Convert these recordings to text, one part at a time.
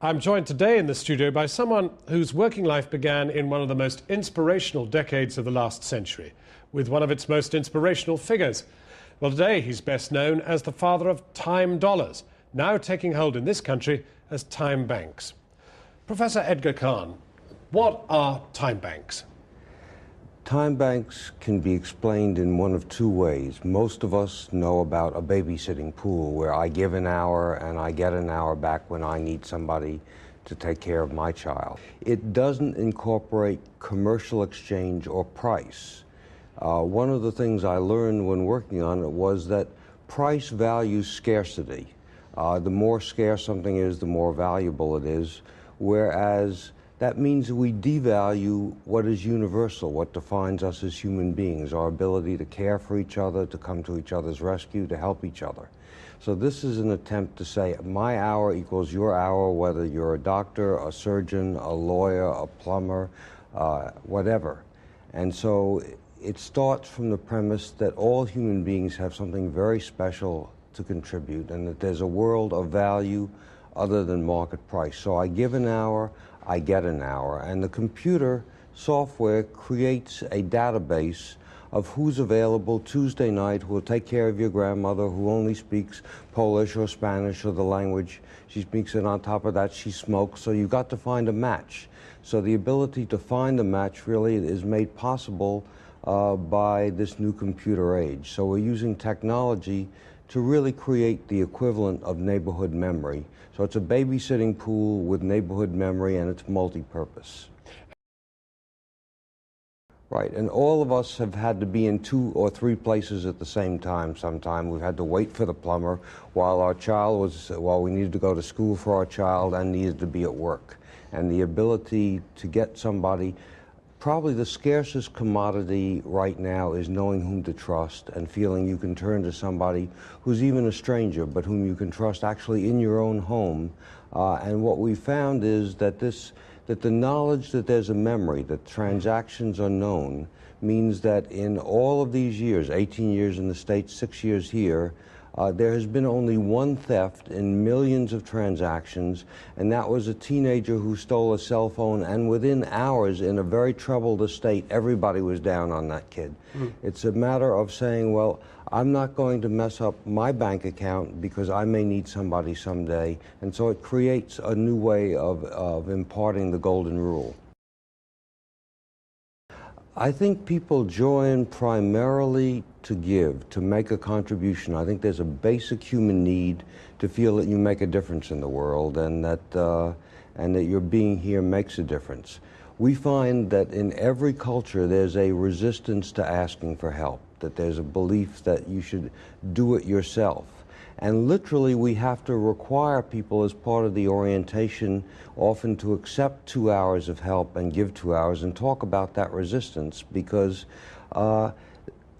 I'm joined today in the studio by someone whose working life began in one of the most inspirational decades of the last century, with one of its most inspirational figures. Well, today he's best known as the father of time dollars, now taking hold in this country as time banks. Professor Edgar Kahn, what are time banks? Time banks can be explained in one of two ways. Most of us know about a babysitting pool where I give an hour and I get an hour back when I need somebody to take care of my child. It doesn't incorporate commercial exchange or price. One of the things I learned when working on it was that price values scarcity. The more scarce something is, the more valuable it is, whereas that means we devalue what is universal, what defines us as human beings, our ability to care for each other, to come to each other's rescue, to help each other. So this is an attempt to say my hour equals your hour, whether you're a doctor, a surgeon, a lawyer, a plumber, whatever. And so it starts from the premise that all human beings have something very special to contribute and that there's a world of value other than market price. So I give an hour, I get an hour, and the computer software creates a database of who's available Tuesday night, who will take care of your grandmother, who only speaks Polish or Spanish or the language she speaks, and on top of that she smokes, so you've got to find a match. So the ability to find a match really is made possible by this new computer age. So we're using technology to really create the equivalent of neighborhood memory. So it's a babysitting pool with neighborhood memory, and it's multi-purpose. Right, and all of us have had to be in 2 or 3 places at the same time sometime. We've had to wait for the plumber while we needed to go to school for our child and needed to be at work. And the ability to get somebody, probably the scarcest commodity right now is knowing whom to trust and feeling you can turn to somebody who's even a stranger, but whom you can trust actually in your own home. And what we found is that the knowledge that there's a memory, that transactions are known, means that in all of these years, 18 years in the States, 6 years here, there has been only one theft in millions of transactions, and that was a teenager who stole a cell phone, and within hours, in a very troubled estate, everybody was down on that kid. It's a matter of saying, well, I'm not going to mess up my bank account because I may need somebody someday, and so it creates a new way of imparting the golden rule. I think people join primarily to give, to make a contribution. I think there's a basic human need to feel that you make a difference in the world and that your being here makes a difference. We find that in every culture there's a resistance to asking for help, that there's a belief that you should do it yourself. And literally we have to require people as part of the orientation often to accept 2 hours of help and give 2 hours and talk about that resistance, because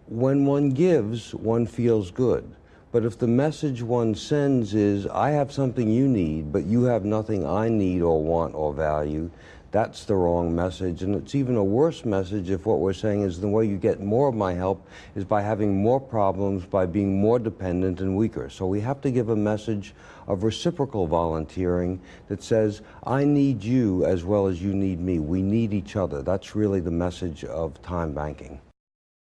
when one gives, one feels good. But if the message one sends is, I have something you need, but you have nothing I need or want or value, that's the wrong message. And it's even a worse message if what we're saying is the way you get more of my help is by having more problems, by being more dependent and weaker. So we have to give a message of reciprocal volunteering that says, I need you as well as you need me. We need each other. That's really the message of time banking.